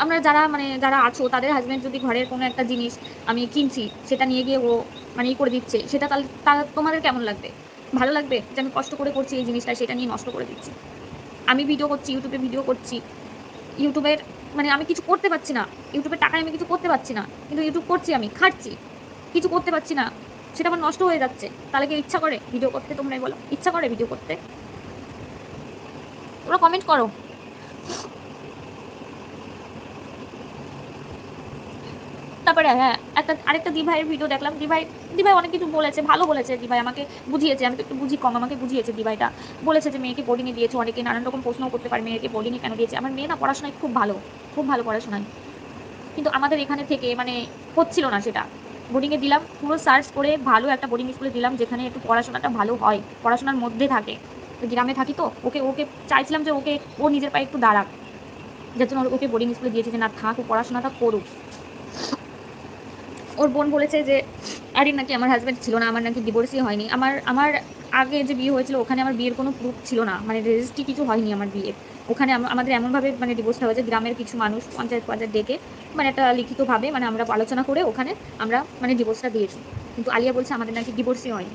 আমরা যারা মানে যারা আছো তাদের হাজব্যান্ড যদি ঘরের কোনো একটা জিনিস আমি কিনছি, সেটা নিয়ে গিয়ে ও মানে করে দিচ্ছে, সেটা তাহলে তোমাদের কেমন লাগবে? ভালো লাগবে যে আমি কষ্ট করে করছি এই জিনিসটা, সেটা নিয়ে নষ্ট করে দিচ্ছি? আমি ভিডিও করছি, ইউটিউবে ভিডিও করছি, ইউটিউবের মানে আমি কিছু করতে পারছি না, ইউটিউবের টাকায় আমি কিছু করতে পারছি না, কিন্তু ইউটিউব করছি, আমি খাচ্ছি, কিছু করতে পারছি না, সেটা আমার নষ্ট হয়ে যাচ্ছে। তাহলে কি ইচ্ছা করে ভিডিও করতে? তোমরাই বলো, ইচ্ছা করে ভিডিও করতে? তোমরা কমেন্ট করো। তারপরে হ্যাঁ, আরেকটা দিভাইয়ের ভিডিও দেখলাম। দিভাই অনেক কিছু বলেছে, ভালো বলেছে। দিভাই আমাকে বুঝিয়েছে, আমি তো একটু বুঝি কম, আমাকে বুঝিয়েছে দিভাইটা। বলেছে যে মেয়েকে বোর্ডিংয়ে দিয়েছে, অনেকে নানান রকম প্রশ্নও করতে পারে মেয়েকে বোর্ডিংয়ে কেন দিয়েছে। আমার মেয়ে না পড়াশোনায় খুব ভালো, খুব ভালো পড়াশোনায়, কিন্তু আমাদের এখানে থেকে মানে হচ্ছিল না সেটা। বোর্ডিংয়ে দিলাম, পুরো সার্চ করে ভালো একটা বোর্ডিং স্কুলে দিলাম যেখানে একটু পড়াশোনাটা ভালো হয়, পড়াশোনার মধ্যে থাকে। গ্রামে থাকি তো, ওকে ওকে চাইছিলাম যে ওকে ও নিজের পায়ে একটু দাঁড়াক, যার জন্য ওকে বোর্ডিং স্কুলে দিয়েছে যে না থাক, ও পড়াশোনাটা করুক। ওর বোন বলেছে যে আরে নাকি আমার হাজব্যান্ড ছিল না, আমার নাকি ডিভোর্সই হয়নি। আমার আগে যে বিয়ে হয়েছিল ওখানে আমার বিয়ের কোনো প্রুফ ছিল না, মানে রেজিস্ট্রি কিছু হয়নি আমার বিয়ের। ওখানে আমাদের এমনভাবে মানে ডিভোর্সটা হয়েছে, গ্রামের কিছু মানুষ পঞ্চায়েত ডেকে মানে একটা লিখিতভাবে মানে আমরা আলোচনা করে ওখানে আমরা মানে ডিভোর্সটা দিয়েছি। কিন্তু আলিয়া বলছে আমাদের নাকি ডিভোর্সই হয়নি।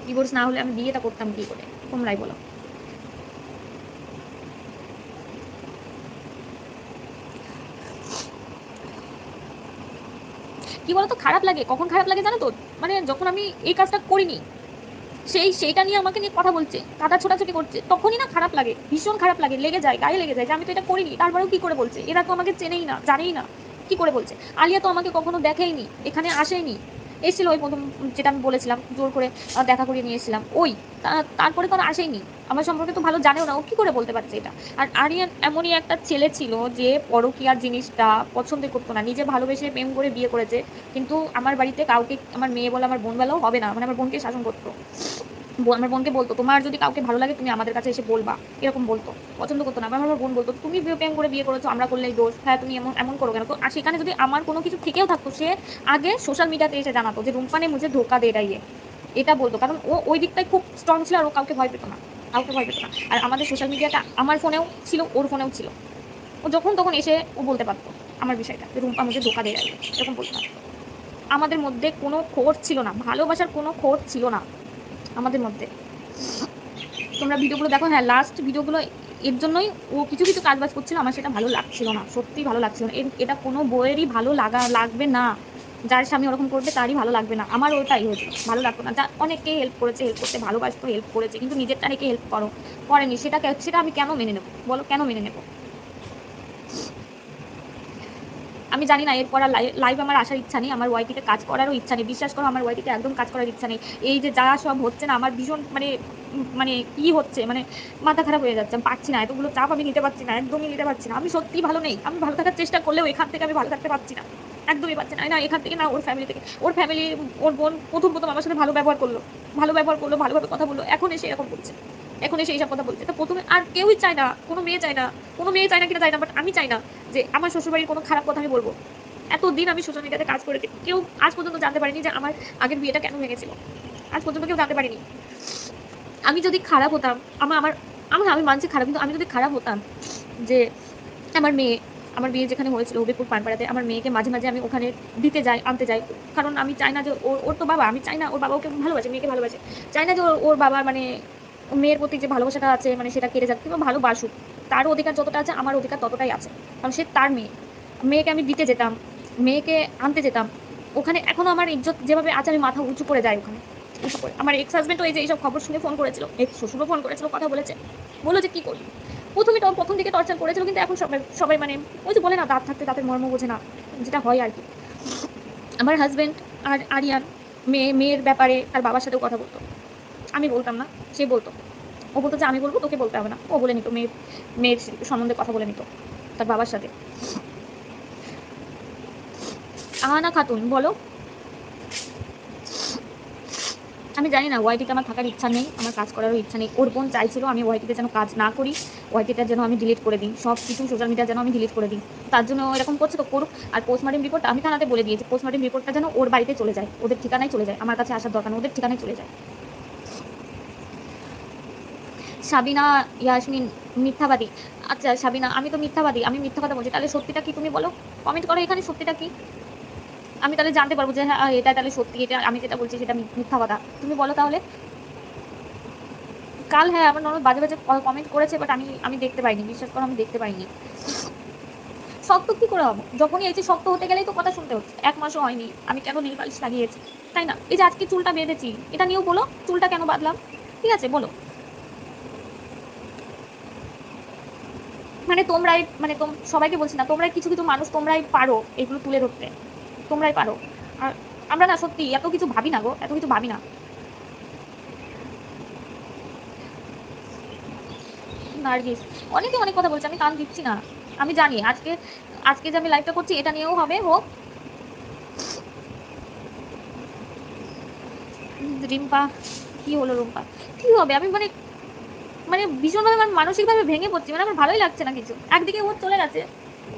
ডিভোর্স না হলে আমি বিয়েটা করতাম কী করে? তোমরাই বলো। কি বলতো, খারাপ লাগে, কখন খারাপ লাগে জানো তো? মানে যখন আমি এই কাজটা করিনি, সেইটা নিয়ে আমাকে নিয়ে কথা বলছে, কাদা ছোটাছুটি করছে, তখনই না খারাপ লাগে, ভীষণ খারাপ লাগে, লেগে যায়, গায়ে লেগে যায় যে আমি তো এটা করিনি, তারপরেও কি করে বলছে? এরা তো আমাকে চেনেই না, জানেই না, কি করে বলছে? আলিয়া তো আমাকে কখনো দেখেইনি, এখানে আসেনি, এসেছিল ওই প্রথম যেটা আমি বলেছিলাম, জোর করে দেখা করিয়ে নিয়ে এসেছিলাম, ওই তারপরে তো আর আসেইনি, আমার সম্পর্কে তো ভালো জানেও না, ও কী করে বলতে পারছে এটা? আর আরিয়ান এমনই একটা ছেলে ছিল যে পরকীয়ার জিনিসটা পছন্দ করতো না, নিজে ভালোবেসে প্রেম করে বিয়ে করেছে, কিন্তু আমার বাড়িতে কাউকে, আমার মেয়ে বলে আমার বোন বেলাও হবে না, মানে আমার বোনকে শাসন করতো। আমার বোনকে বলতো তোমার যদি কাউকে ভালো লাগে তুমি আমাদের কাছে এসে বলবা, এরকম বলতো। পছন্দ করতো না। আমার বোন বলতো তুমি প্রেম করে বিয়ে করেছো, আমরা করলেই দোষ, হ্যাঁ তুমি এমন এমন করো কেন? তো আর সেখানে যদি আমার কোনো কিছু থেকেও থাকতো, সে আগে সোশ্যাল মিডিয়াতে এসে জানাতো যে রুম্পা ने मुझे धोखा दे रही है, এটা বলতো, কারণ ও ওই দিকটাই খুব স্ট্রং ছিল, আর ও কাউকে ভয় পেত না, কাউকে ভয় পেত না। আর আমাদের সোশ্যাল মিডিয়াটা আমার ফোনেও ছিল, ওর ফোনেও ছিল, ও যখন তখন এসে ও বলতে পারতো আমার বিষয়টা, যে রুম্পা मुझे धोखा दे रही है, এরকম বলতে পারতো। আমাদের মধ্যে কোনো খোঁজ ছিল না, ভালোবাসার কোনো খোঁজ ছিল না আমাদের মধ্যে। তোমরা ভিডিওগুলো দেখো, হ্যাঁ লাস্ট ভিডিওগুলো এর জন্যই ও কিছু কিছু কাজবাজ করছিল, আমার সেটা ভালো লাগছিল না, সত্যিই ভালো লাগছিল না। এটা কোনো বইয়েরই ভালো লাগবে না, যার স্বামী ওরকম করবে তারই ভালো লাগবে না। আমার ওটাই হয়েছিল, ভালো লাগতো না। যা অনেককে হেল্প করেছে, হেল্প করতে ভালোবাসতো, হেল্প করেছে, কিন্তু নিজেরটা রেখে হেল্প করেনি, সেটা আমি কেন মেনে নেবো বলো? কেন মেনে নেবো? আমি জানি না, এরপর আর লাইভ আমার আসার ইচ্ছা নেই, আমার ওয়াইটিতে কাজ করারও ইচ্ছা নেই, বিশ্বাস করো আমার ওয়াইটিতে একদম কাজ করার ইচ্ছা নেই। এই যে যা সব হচ্ছে না, আমার ভীষণ মানে মানে কি হচ্ছে, মানে মাথা খারাপ হয়ে যাচ্ছে, আমি পারছি না, এতগুলো চাপ আমি নিতে পারছি না, একদমই নিতে পারছি না। আমি সত্যিই ভালো নেই, আমি ভালো থাকার চেষ্টা করলেও এখান থেকে আমি ভালো থাকতে পারছি না, একদমই পারছি না। না এখান থেকে, না ওর ফ্যামিলি থেকে। ওর ফ্যামিলি, ওর বোন প্রথম আমার সাথে ভালো ব্যবহার করলো, ভালোভাবে কথা বললো, এখন এসে এরকম করছে, এখন এসে এইসব কথা বলছে। তো প্রথমে আর কেউই চায় না, কোনো মেয়ে চায় না, কিনা চায় না, বাট আমি চাই না যে আমার শ্বশুরবাড়ির কোনো খারাপ কথা আমি বলবো। এতদিন আমি সোশ্যাল মিডিয়াতে কাজ করেছি, কেউ আজ পর্যন্ত জানতে পারিনি যে আমার আগের বিয়েটা কেন ভেঙেছিল, আজ পর্যন্ত কেউ জানতে পারিনি। আমি যদি খারাপ হতাম, আমি মানছি খারাপ, কিন্তু আমি যদি খারাপ হতাম যে আমার মেয়ে, আমার বিয়ে যেখানে হয়েছিল হবিপুর পানপাড়াতে, আমার মেয়েকে মাঝে মাঝে আমি ওখানে দিতে যাই, আনতে যাই, কারণ আমি চাই না যে ওর তো বাবা, আমি চাই না ওর বাবা ওকে ভালোবাসে, মেয়েকে ভালোবাসে, চাই না যে ওর বাবার মানে মেয়ের প্রতি যে ভালোবাসাটা আছে মানে সেটা কেড়ে যাক, কিংবা ভালোবাসুক, তার অধিকার যতটা আছে আমার অধিকার ততটাই আছে, কারণ সে তার মেয়ে। মেয়েকে আমি দিতে যেতাম, মেয়েকে আনতে যেতাম ওখানে, এখনও আমার ইজ্জত যেভাবে আছে আমি মাথা উঁচু করে যাই ওখানে উঁচু করে। আমার এক্স হাজব্যান্ডও এই যে এইসব খবর শুনে ফোন করেছিল, এক্স শ্বশুরও ফোন করেছিল, কথা বলেছে, বললো যে কী করি। প্রথম দিকে টর্চার করেছিল, কিন্তু এখন সবাই সবাই মানে ওই যে বলে না, দাঁত থাকতে দাঁতের মর্ম বোঝে না, যেটা হয় আর কি। আমার হাজব্যান্ড আর আরিয়ান মেয়ের ব্যাপারে তার বাবার সাথেও কথা বলতো, আমি বলতাম না, সে বলতো। ও বলতো যে আমি বলবো, তোকে বলতে হবে না, ও বলে নিত, মেয়ের সম্বন্ধে কথা বলে নিত তার বাবার সাথে। আহানা খাতুন বলো। আমি জানি না, ওয়াইটিতে আমার থাকার ইচ্ছা নেই, আমার কাজ করারও ইচ্ছা নেই। ওর বোন চাইছিল আমি ওয়াইটিতে যেন কাজ না করি, ওয়াইটিটা যেন আমি ডিলিট করে দিই, সব কিছু সোশ্যাল মিডিয়া যেন আমি ডিলিট করে দিই। তার জন্য এরকম করছে, তো করুক। আর পোস্টমর্টম রিপোর্টটা আমি থানাতে বলে দিয়েছি, পোস্টমর্টম রিপোর্টটা যেন ওর বাড়িতে চলে যায়, ওদের ঠিকানায় চলে যায়, আমার কাছে আসার দরকার নেই, ওদের ঠিকানায় চলে যায়। সাবিনা ইয়াসমিন মিথ্যাবাদী। আচ্ছা সাবিনা, আমি তো মিথ্যাবাদী, আমি মিথ্যা কথা বলছি, তাহলে সত্যিটা কি তুমি বলো, কমেন্ট করো এখানে সত্যিটা কি, আমি তাহলে জানতে পারবো যে হ্যাঁ এটা তাহলে সত্যি, এটা আমি যেটা বলছি সেটা মিথ্যা কথা, তুমি বলো তাহলে। কাল হ্যাঁ আমার নর্মাল বাজে বাজে কমেন্ট করেছে, বাট আমি দেখতে পাইনি, বিশ্বাস করো আমি দেখতে পাইনি। শক্ত কী করে হবো, যখনই এই যে শক্ত হতে গেলেই তো কথা শুনতে হচ্ছে। 1 মাসও হয়নি আমি কেন নীল পালিশ লাগিয়েছি, তাই না? এই যে আজকে চুলটা বেঁধেছি, এটা নিয়েও বলো, চুলটা কেন বাঁধলাম, ঠিক আছে বলো। মানে তোমরাই মানে সবাইকে বলছি না, তোমরাই কিছু কিছু মানুষ তোমরাই পারো এগুলো তুলে ধরতে, তোমরাই পারো। আর আমরা না সত্যি এত কিছু ভাবি না গো, এত কিছু ভাবি না। নার্গিস, অনেকে অনেক কথা বলছে, আমি কান দিচ্ছি না। আমি জানি আজকে আজকে যে আমি লাইভটা করছি এটা নিয়েও হবে, হোক। রিম্পা, কি হলো রুম্পা, কি হবে, আমি মানে মানে ভীষণভাবে আমার মানসিকভাবে ভেঙে পড়ছি, মানে আমার ভালোই লাগছে না কিছু। একদিকে ও চলে গেছে,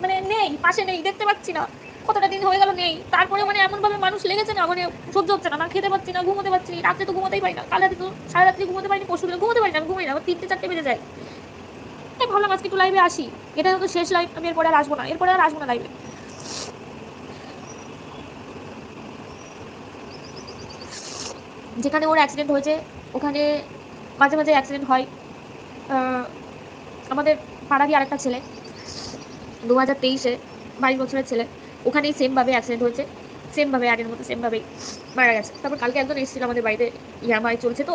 মানে নেই, পাশে নেই, দেখতে পাচ্ছি না, কতটা দিন হয়ে গেল নেই, তারপরে মানে এমনভাবে মানুষ লেগেছে না, মানে সহ্য হচ্ছে না, না খেতে পাচ্ছি না, ঘুমোতে পারছি না, রাত্রে তো ঘুমোতেই পারি না, কাল রাতে তো সারা রাত্রি ঘুমোতে পারিনি, পরশু দিন ঘুমোতে পারি না, আমি ঘুমাই না, আমার 3টে 4টে বেজে যায়। তাই ভাবলাম আজকে একটু লাইভে আসি, এটা হয়তো শেষ লাইভ, আমি এরপরে আর আসবো না, এরপরে আর আসবো না লাইভে। যেখানে ওর অ্যাক্সিডেন্ট হয়েছে ওখানে মাঝে মাঝে অ্যাক্সিডেন্ট হয়। আমাদের পাড়ারই আরেকটা ছেলে 2023-এ 22 বছরের ছেলে, ওখানেই সেমভাবে অ্যাক্সিডেন্ট হয়েছে, সেমভাবে আরের মতো সেমভাবেই মারা গেছে। তারপর কালকে একজন এসেছিল আমাদের বাড়িতে, ইএমআই চলছে তো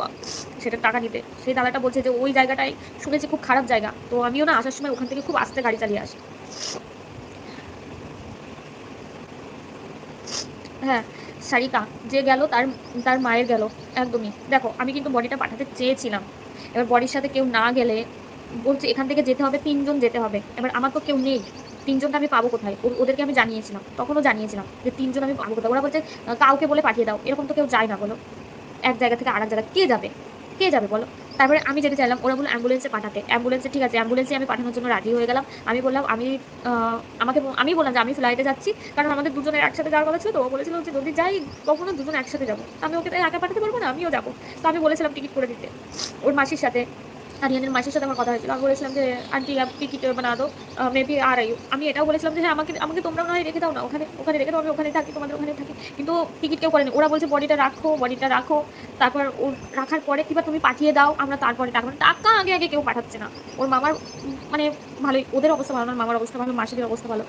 সেটা টাকা নিতে, সেই দাদাটা বলছে যে ওই জায়গাটায় শুনেছি খুব খারাপ জায়গা, তো আমিও না আসার সময় ওখান থেকে খুব আস্তে গাড়ি চালিয়ে আসি। হ্যাঁ, সারিকা যে গেল তার তার মায়ের গেল, একদমই। দেখো আমি কিন্তু বডিটা পাঠাতে চেয়েছিলাম, এবার বডির সাথে কেউ না গেলে বলছে এখান থেকে যেতে হবে, 3জন যেতে হবে, এবার আমার তো কেউ নেই, 3জনটা আমি পাবো কোথায়? ওদেরকে আমি জানিয়েছিলাম, তখনও জানিয়েছিলাম যে 3জন আমি পাবো কোথায়। ওরা বলছে কাউকে বলে পাঠিয়ে দাও, এরকম তো কেউ যায় না বলো, এক জায়গা থেকে আরেক জায়গায় কে যাবে, কে যাবে বলো। তারপরে আমি যেতে চাইলাম, ওরা বললো অ্যাম্বুলেন্সে পাঠাতে, অ্যাম্বুলেন্সে ঠিক আছে, অ্যাম্বুলেন্সে আমি পাঠানোর জন্য রাজি হয়ে গেলাম। আমি বললাম আমি বললাম যে আমি ফ্লাইটে যাচ্ছি, কারণ আমাদের দুজনের একসাথে যাওয়ার কথা ছিল, তো ও বলেছিল যে যদি যাই কখনো দুজন একসাথে যাবো, আমি ওকে তাই একা পাঠাতে পারবো না, আমিও যাবো। তো আমি বলেছিলাম টিকিট করে দিতে ওর মাসির সাথে, আরিয়ানের মাসির সাথে আমার কথা হয়েছিল। আমি বলেছিলাম যে আন্টি আপ টিকিট বানা দো, মেবি আর আই। আমি এটাও বলেছিলাম যে হ্যাঁ আমাকে আমাকে তোমরা না হয় রেখে দাও না, ওখানে ওখানে রেখে দাও, আমি ওখানে থাকি, তোমাদের ওখানে থাকি। কিন্তু টিকিট কেউ করেনি, ওরা বলছে বডিটা রাখো, বডিটা রাখো, তারপর ওর রাখার পরে কিংবা তুমি পাঠিয়ে দাও, আমরা তারপরে টাকা, মানে টাকা আগে আগে কেউ পাঠাচ্ছে না। ওর মামার মানে ভালোই, ওদের অবস্থা ভালো না, মামার অবস্থা ভালো, মাসিদের অবস্থা ভালো,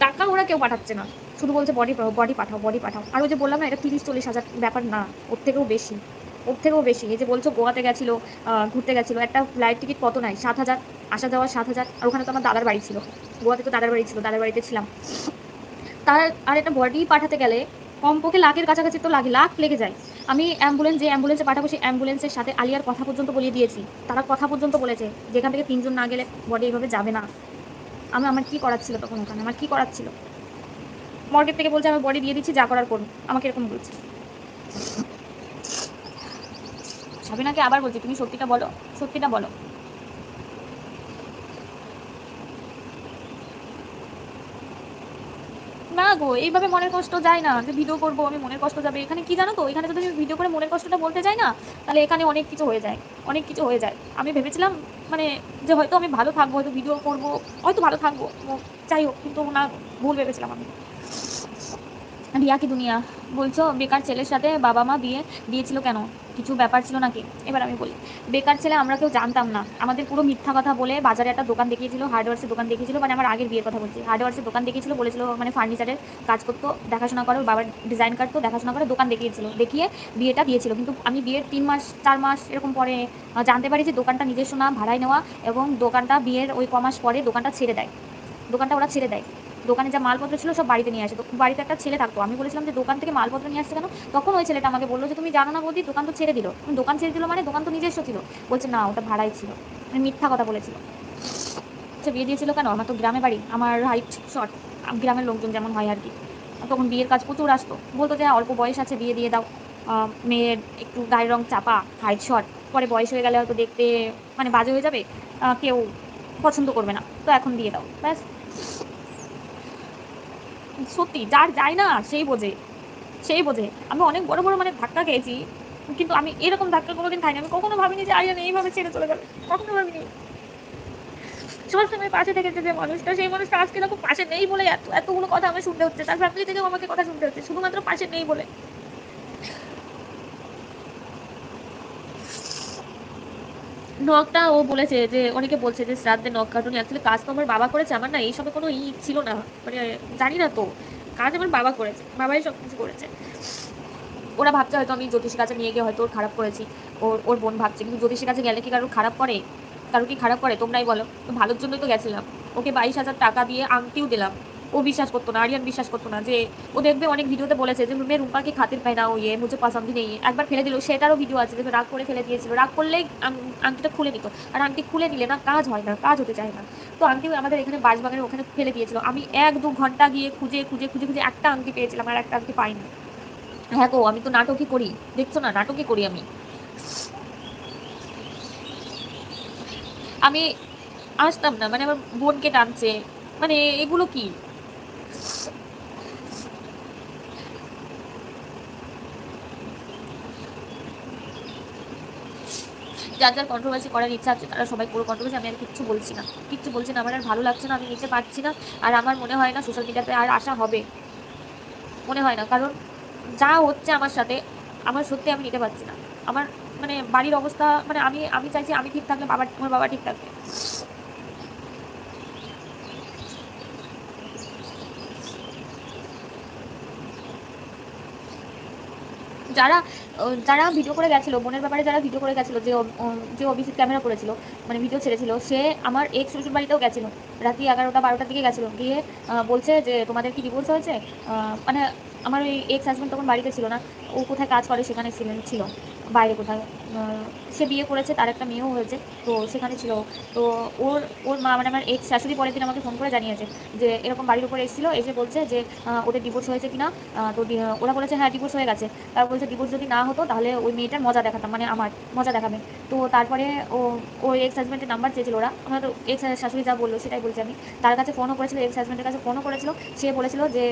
টাকা ওরা কেউ পাঠাচ্ছে না, শুধু বলছে বডি বডি পাঠাও, বডি পাঠাও। আর ওই যে বললাম না এটা 30-40 হাজার ব্যাপার না, ওর থেকেও বেশি, ওর থেকেও বেশি। এই যে বলছো গোয়াতে গেছিলো, ঘুরতে গেছিলো, একটা ফ্লাইট টিকিট কত নাই, 7,000, আসা যাওয়া 7,000। আর ওখানে তো আমার দাদার বাড়ি ছিল, গোয়াতে তো দাদার বাড়ি ছিল, দাদার বাড়িতে ছিলাম। তার আর একটা বডি পাঠাতে গেলে কমপক্ষে লাখের কাছাকাছি তো লাখ লেগে যায়। আমি যে অ্যাম্বুলেন্সে পাঠাবো সেই অ্যাম্বুলেন্সের সাথে আলিয়ার কথা পর্যন্ত বলিয়ে দিয়েছি, তারা কথা পর্যন্ত বলেছে যেখান থেকে 3জন না গেলে বডি এইভাবে যাবে না। আমার কী করার ছিল তখন ওখানে, আমার কী করার ছিল? মর্গের থেকে বলছে আমি বডি দিয়ে দিচ্ছি, যা করার করুন, আমাকে এরকম বলছে। সাবিনাকে আবার বলছি তুমি সত্যিটা বলো, সত্যিটা বলো। না গো, এইভাবে মনের কষ্ট যায় না যে ভিডিও করবো আমি মনের কষ্ট যাবে। এখানে কি জানো তো, এখানে যদি আমি ভিডিও করে মনের কষ্টটা বলতে যাই না, তাহলে এখানে অনেক কিছু হয়ে যায়, অনেক কিছু হয়ে যায়। আমি ভেবেছিলাম মানে যে হয়তো আমি ভালো থাকবো, হয়তো ভিডিও করবো, হয়তো ভালো থাকবো, যাই হোক, কিন্তু না, ভুল ভেবেছিলাম আমি। রিয়া কি দুনিয়া, বলছো বেকার ছেলের সাথে বাবা মা বিয়ে দিয়েছিল কেন, কিছু ব্যাপার ছিল নাকি? এবার আমি বলি, বেকার ছেলে আমরা কেউ জানতাম না, আমাদের পুরো মিথ্যা কথা বলে বাজারে একটা দোকান দেখিয়েছিল, হার্ডওয়ার্সের দোকান দেখিয়েছিল, মানে আমার আগের বিয়ের কথা বলছি, হার্ডওয়ার্সের দোকান দেখিয়েছিল, বলেছিল মানে ফার্নিচারের কাজ করতো, দেখাশোনা করো, বাবার ডিজাইন কাটতো, দেখাশোনা করে দোকান দেখিয়েছিল, দেখিয়ে বিয়েটা দিয়েছিল। কিন্তু আমি বিয়ের 3 মাস 4 মাস এরকম পরে জানতে পারি যে দোকানটা নিজস্ব না, ভাড়ায় নেওয়া, এবং দোকানটা বিয়ের ওই কমাস পরে দোকানটা ছেড়ে দেয়, দোকানটা ওরা ছেড়ে দেয়। দোকানে যা মালপত্র ছিল সব বাড়িতে নিয়ে আসে, তো বাড়িতে একটা ছেলে থাকতো, আমি বলেছিলাম যে দোকান থেকে মালপত্র নিয়ে আসছে কেন, তখন ওই ছেলেটা আমাকে বললো যে তুমি জানো না বৌদি, দোকান তো ছেড়ে দিল। দোকান ছেড়ে দিল মানে দোকান তো নিজস্ব ছিল, বলছে না ওটা ভাড়াই ছিল, মানে মিথ্যা কথা বলেছিল। সে বিয়ে দিয়েছিল কেন, আমার তো গ্রামে বাড়ি, আমার হাইট শর্ট, গ্রামের লোকজন যেমন হয় আর কি, তখন বিয়ের কাজ প্রচুর আসতো, বলতো যে অল্প বয়স আছে বিয়ে দিয়ে দাও, মেয়ের একটু গায়ের রং চাপা, হাইট শর্ট, পরে বয়স হয়ে গেলে হয়তো দেখতে মানে বাজে হয়ে যাবে, কেউ পছন্দ করবে না, তো এখন দিয়ে দাও ব্যাস। সত্যি যার যায় না সেই বোঝে, সেই বোঝে। আমি অনেক বড় বড় মানে ধাক্কা খেয়েছি, কিন্তু আমি এরকম ধাক্কা কোনোদিন খাইনি। আমি কখনো ভাবিনি যে আরিয়ান এইভাবে ছেড়ে চলে যাবে, কখনো ভাবিনি। সবসময় পাশে থেকেছে যে মানুষটা, সেই মানুষটা আজকে দেখো পাশে নেই বলে এতগুলো কথা আমার শুনতে হচ্ছে, তার ফ্যামিলি থেকেও আমাকে কথা শুনতে হচ্ছে, শুধুমাত্র পাশে নেই বলে। নখটা ও বলেছে যে, অনেকে বলছে যে শ্রাদ্ধে নখ কাটুনি, অ্যাকচুয়ালি কাজ তো আমার বাবা করেছে, আমার না এইসবে কোনো ছিল না, মানে জানি না তো, কাজ আমার বাবা করেছে, বাবাই সব কিছু করেছে। ওরা ভাবছে হয়তো আমি জ্যোতিষীর কাছে নিয়ে গিয়ে হয়তো ওর খারাপ করেছি, ওর বোন ভাবছে, কিন্তু জ্যোতিষীর কাছে গেলে কি কারোর খারাপ করে, কারো কি খারাপ করে তোমরাই বলো, তো ভালোর জন্যই তো গেছিলাম। ওকে 22,000 টাকা দিয়ে আংটিও দিলাম, ও বিশ্বাস করতো না, আরিয়ান বিশ্বাস করতো না, যে ও দেখবে অনেক ভিডিওতে বলেছে যে মেয়ে রুম্পাকে খাতির পায় না, ও ইয়ে মুঝে পছন্দ নেই, একবার ফেলে দিল, সেটারও ভিডিও আছে যে রাগ করে ফেলে দিয়েছিল, রাগ করলেই আংটিটা খুলে নিত, আর আংটি খুলে দিলে না কাজ হয় না, কাজ হতে চায় না। তো আংটি আমাদের এখানে বাঁশবাগানের ওখানে ফেলে দিয়েছিল, আমি 1-2 ঘন্টা গিয়ে খুঁজে খুঁজে খুঁজে খুঁজে একটা আংটি পেয়েছিলাম, আর একটা আংটি পাইনি। হ্যাঁ গো, আমি তো নাটকই করি, দেখছো না, নাটকই করি আমি। আমি আসতাম না, মানে আমার বোনকে টানছে, মানে এগুলো কি? যার যার কন্ট্রোভার্সি করার ইচ্ছা আছে তারা সবাই পুরো কন্ট্রোভার্সি, আমি আর কিচ্ছু বলছি না, কিচ্ছু বলছি না, আমার আর ভালো লাগছে না, আমি নিতে পারছি না। আর আমার মনে হয় না সোশ্যাল মিডিয়াতে আর আসা হবে, মনে হয় না, কারণ যা হচ্ছে আমার সাথে, আমার সত্যি আমি নিতে পারছি না। আমার মানে বাড়ির অবস্থা, মানে আমি আমি চাইছি আমি ঠিক থাকলে আমার বাবা ঠিক থাকবে। যারা যারা ভিডিও করে গেছিলো বোনের ব্যাপারে, যারা ভিডিও করে গেছিলো, যে অভিজিৎ ক্যামেরা করেছিল, মানে ভিডিও ছেড়েছিল, সে আমার এক্স শ্বশুর বাড়িতেও গেছিলো, রাত্রি 11টা 12টার দিকে গেছিলো, গিয়ে বলছে যে তোমাদের কি ডিভোর্স হয়েছে, মানে আমার ওই এক্স হাজব্যান্ড তখন বাড়িতে ছিল না, ও কোথায় কাজ করে সেখানে ছিল বাইরে কোথায়, সে বিয়ে করেছে, তার একটা মেয়েও হয়েছে, তো সেখানে ছিল। তো ওর ওর মা মানে আমার এক্স শাশুড়ি পরের দিন আমাকে ফোন করে জানিয়েছে যে এরকম বাড়ির উপরে এসেছিলো, এসে বলছে যে ওদের ডিভোর্স হয়েছে কিনা, তো ওরা বলেছে হ্যাঁ ডিভোর্স হয়ে গেছে। তারপর বলছে ডিভোর্স যদি না হতো তাহলে ওই মেয়েটার মজা দেখাতাম, মানে আমার মজা দেখাবে। তো তারপরে ওই এক্স হাজব্যান্ডের নাম্বার চেয়েছিল ওরা, আমরা তো এক্স শাশুড়ি যা বললো সেটাই বলছি আমি, তার কাছে ফোনও করেছিল, এক্স হাজব্যান্ডের কাছে ফোনও করেছিল, সে বলেছিল যে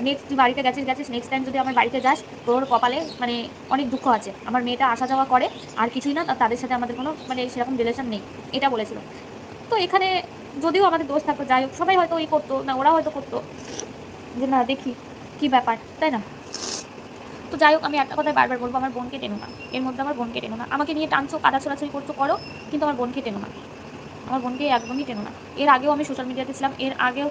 নেক্সট তুই বাড়িতে গেছিস নেক্সট টাইম যদি আমার বাড়িতে যাস তোর কপালে মানে অনেক দুঃখ আছে, আমার মেয়েটা আসা যাওয়া করে আর কিছুই না, তাদের সাথে আমাদের কোনো মানে সেরকম রিলেশন নেই, এটা বলেছিল। তো এখানে যদিও আমাদের দোষ থাকতো, যাই হোক, সবাই হয়তো ওই করতো না, ওরা হয়তো করতো যে না দেখি কি ব্যাপার, তাই না? তো যাই হোক, আমি একটা কথাই বারবার বলবো, আমার বোনকে টেনো না, এর মধ্যে আমার বোনকে টেনো না, আমাকে নিয়ে টানছো কাদা ছোড়াছড়ি করছো করো, কিন্তু আমার বোনকে টেনো না, আমার বোনকে একদমই টেনো না। এর আগেও আমি সোশ্যাল মিডিয়াতে ছিলাম, এর আগেও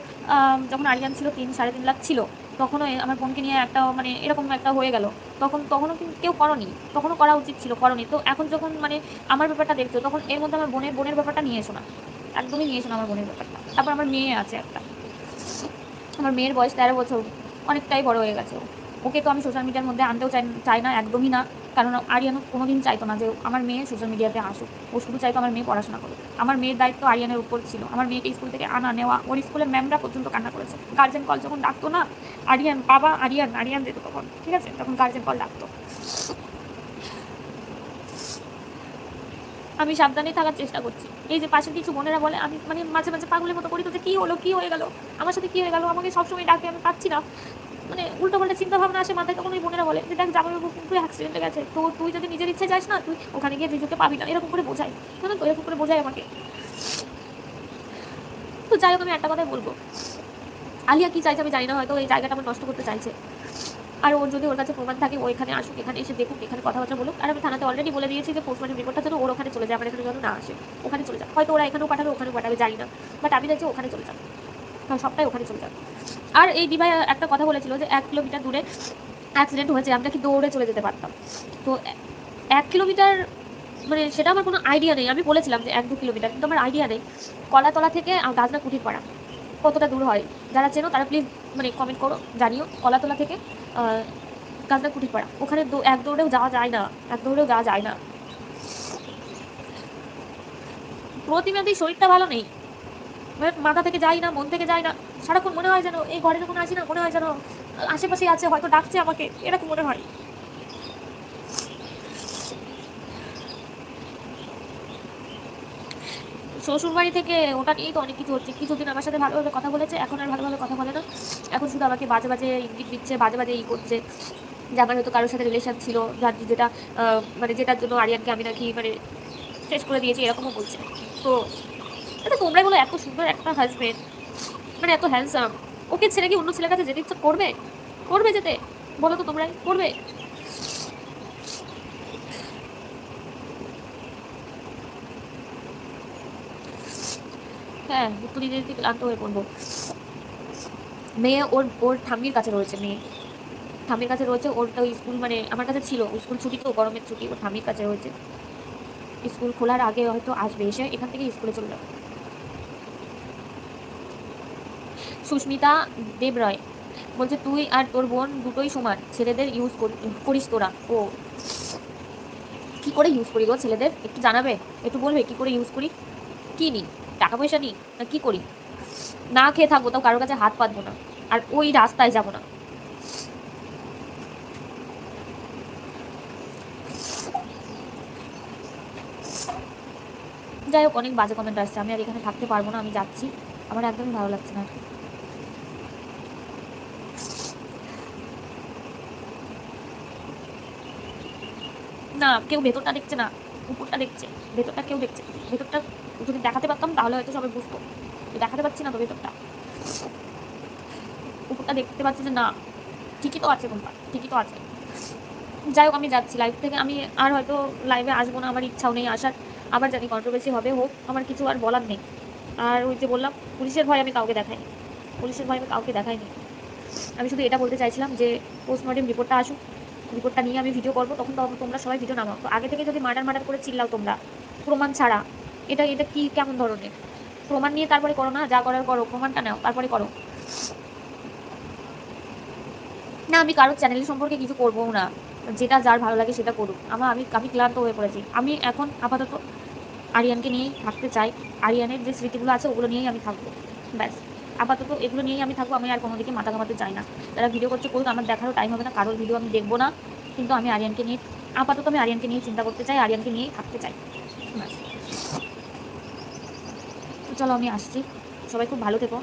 যখন আরিয়ান ছিল 3-3.5 লাখ ছিল, তখনও আমার বোনকে নিয়ে একটা মানে এরকম একটা হয়ে গেল, তখনও কিন্তু কেউ করনি, তখনও করা উচিত ছিল, করনি। তো এখন যখন মানে আমার ব্যাপারটা দেখছো, তখন এর মধ্যে আমার বোনের ব্যাপারটা নিয়ে এসো না, একদমই নিয়ে এসো না আমার বোনের ব্যাপারটা। তারপর আমার মেয়ে আছে একটা, আমার মেয়ের বয়স 13 বছর, অনেকটাই বড় হয়ে গেছে। ওকে তো আমি সোশ্যাল মিডিয়ার মধ্যে আনতেও চাই না, একদমই না, কারণ আরিয়ানও কোনোদিন চাইতো না যে আমার মেয়ে সোশ্যাল মিডিয়াতে আসুক, ও শুধু চাইতো আমার মেয়ে পড়াশোনা করুক। আমার মেয়ের দায়িত্ব আরিয়ানের উপর ছিল, আমার মেয়েকে স্কুল থেকে আনা নেওয়া, ওর স্কুলের ম্যামরা পর্যন্ত কান্না করেছে, গার্জেন কল যখন ডাকতো না, আরিয়ান বাবা আরিয়ান আরিয়ান যেত তখন, ঠিক আছে, তখন গার্জেন কল ডাকতো। আমি সাবধানে থাকার চেষ্টা করছি। এই যে পাশের কিছু বোনেরা বলে, আমি মানে মাঝে মাঝে পাগলের মতো করি, তো যে কী হলো, কী হয়ে গেল, আমার সাথে কী হয়ে গেল, আমাকে সবসময় ডাকে, আমি পাচ্ছি না, মানে উল্টো পাল্টা চিন্তা ভাবনা আসে মাথায়। তখন ওই বোনেরা বলে যে দেখ জামাইবাবু কিন্তু অ্যাক্সিডেন্টে গেছে, তো তুই যদি নিজের ইচ্ছে যাস না, তুই ওখানে গিয়ে জিজুকে পাবি না, এরকম করে বোঝায়, জানো তো, এরকম করে বোঝায় আমাকে। তো যাই হোক, আমি একটা কথাই বলবো, আলিয়া কি চাইছে আমি জানি না, হয়তো এই জায়গাটা আমার নষ্ট করতে চাইছে। আর ওর যদি ওর কাছে প্রমাণ থাকে, ও এখানে আসুক, এখানে এসে দেখুক, এখানে কথাবার্তা বলুক। আর আমি থানাতে অলরেডি বলে দিয়েছি যে পোস্টমর্টম রিপোর্টটা যেন ওর ওখানে চলে যায়, আমার এখানে যেন না আসে, ওখানে চলে যায়। হয়তো ওরা এখানেও পাঠাবে, ওখানেও পাঠাবে, জানি না, বাট আমি চাইছি ওখানে চলে যাবে, হ্যাঁ সবটাই ওখানে চলে যাবে। আর এই দিভাই একটা কথা বলেছিল যে 1 কিলোমিটার দূরে অ্যাক্সিডেন্ট হয়েছে, আমরা কি দৌড়ে চলে যেতে পারতাম। তো 1 কিলোমিটার মানে সেটা আমার কোনো আইডিয়া নেই, আমি বলেছিলাম যে 1-2 কিলোমিটার, কিন্তু আমার আইডিয়া নেই কলাতলা থেকে গাজনা কুঠির পাড়া কতটা দূর হয়। যারা চেনো তারা প্লিজ মানে কমেন্ট করো, জানিও। কলাতলা থেকে গাজনা কুঠির পাড়া, ওখানে এক দৌড়েও যাওয়া যায় না, এক দৌড়েও যাওয়া যায় না। প্রতিমাদি শরীরটা ভালো নেই, মাথা থেকে যাই না, মন থেকে যাই না, সারাক্ষণ মনে হয় যেন এই ঘরে যখন আসি না, মনে হয় যেন আশেপাশে আছে, হয়তো ডাকছে আমাকে, এরকম মনে হয়। শ্বশুরবাড়ি থেকে ওটা নিয়েই তো অনেক কিছু হচ্ছে। কিছুদিন আমার সাথে ভালোভাবে কথা বলেছে, এখন আর ভালোভাবে কথা বলে না, এখন শুধু আমাকে বাজে বাজে ইঙ্গিত দিচ্ছে, বাজে বাজে করছে যে আমার হয়তো কারোর সাথে রিলেশন ছিল, যেটা মানে যেটার জন্য আরিয়ানকে আমি নাকি মানে শেষ করে দিয়েছি, এরকমও বলছে। তো এটা তোমরাই বলো, এত সুন্দর একটা হাজবেন্ড, মানে এত হ্যান্ডসাম, ওকে ছেড়ে কি অন্য ছেলের কাছে যেতে ইচ্ছা করবে? করবে যেতে? বলো তো তোমরাই, করবে? হ্যাঁ, উত্তর দিতে দিতে ক্লান্ত হয়ে পড়বো। মেয়ে ওর ওর ঠাম্মির কাছে রয়েছে, মেয়ে ঠাম্মির কাছে রয়েছে। ওর তো স্কুল মানে আমার কাছে ছিল, স্কুল ছুটি তো, গরমের ছুটি, ওর ঠাম্মির কাছে রয়েছে। স্কুল খোলার আগে হয়তো আসবে, এসে এখান থেকে স্কুলে চলে যাবে। সুস্মিতা দেবরয় বলছে তুই আর তোর বোন দুটোই সমান, ছেলেদের ইউজ করিস তোরা। ও কি করে ইউজ করি গো ছেলেদের, একটু জানাবে, একটু বলবে কি করে ইউজ করি? কি নি, টাকা পয়সা নি না কি করি? না খেয়ে থাকবো তাও কারোর কাছে হাত পাতবো না, আর ওই রাস্তায় যাবো না। যাই হোক, অনেক বাজে কমেন্ট আসছে, আমি আর এখানে থাকতে পারবো না, আমি যাচ্ছি, আমার একদমই ভালো লাগছে না। না, কেউ ভেতরটা দেখছে না, উপরটা দেখছে, ভেতরটা কেউ দেখছে, ভেতরটা যদি দেখাতে পারতাম তাহলে হয়তো সবাই বুঝতো, দেখাতে পারছি না তো ভেতরটা, উপরটা দেখতে পাচ্ছি যে না, ঠিকই তো আছে, কোনটা ঠিকই তো আছে। যাই হোক, আমি যাচ্ছি লাইভ থেকে, আমি আর হয়তো লাইভে আসবো না, আমার ইচ্ছাও নেই আসার। আবার জানি কন্ট্রোভার্সি হবে, হোক, আমার কিছু আর বলার নেই। আর ওই যে বললাম, পুলিশের ভয় আমি কাউকে দেখাইনি, পুলিশের ভয় আমি কাউকে দেখাইনি। আমি শুধু এটা বলতে চাইছিলাম যে পোস্টমর্টেম রিপোর্টটা আসুক, রিপোর্টটা নিয়ে আমি ভিডিও করবো, তখন তোমরা সবাই ভিডিও নামাও। তো আগে থেকে যদি মার্ডার মার্ডার করে চিল্লাও তোমরা প্রমাণ ছাড়া, এটা এটা কি কেমন ধরনের? প্রমাণ নিয়ে তারপরে করো না, যা করার করো, প্রমাণটা নাও তারপরে করো। না, আমি কারোর চ্যানেল সম্পর্কে কিছু করবো না, যেটা যার ভালো লাগে সেটা করুক। আমি ক্লান্ত হয়ে পড়েছি, আমি এখন আপাতত আরিয়ানকে নিয়েই থাকতে চাই, আরিয়ানের যে স্মৃতিগুলো আছে ওগুলো নিয়েই আমি থাকবো, ব্যাস। আপাতত এগুলো নিয়েই আমি থাকবো, আমি আর কোনো দিকে মাথা ঘামাতে চাই না। যারা ভিডিও করছে করুক, আমার দেখারও টাইম হবে না, কারোর ভিডিও আমি দেখবো না। কিন্তু আমি আরিয়ানকে নিয়ে আপাতত আমি আরিয়ানকে নিয়ে চিন্তা করতে চাই, আরিয়ানকে নিয়েই থাকতে চাই, ব্যাস। চলো আমি আসছি, সবাই খুব ভালো থেকো।